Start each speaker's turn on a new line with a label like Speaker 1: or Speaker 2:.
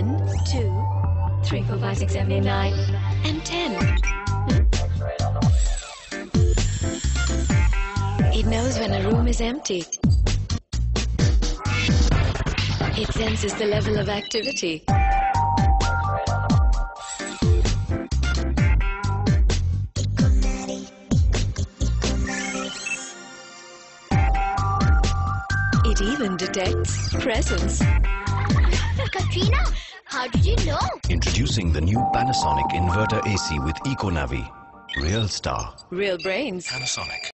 Speaker 1: 1, 2, 3, 4, 5, 6, 7, 8, 9, and 10. It knows when a room is empty. It senses the level of activity. It even detects presence.
Speaker 2: Katrina, how did you know?
Speaker 3: Introducing the new Panasonic Inverter AC with EcoNavi. Real star.
Speaker 1: Real brains.
Speaker 3: Panasonic.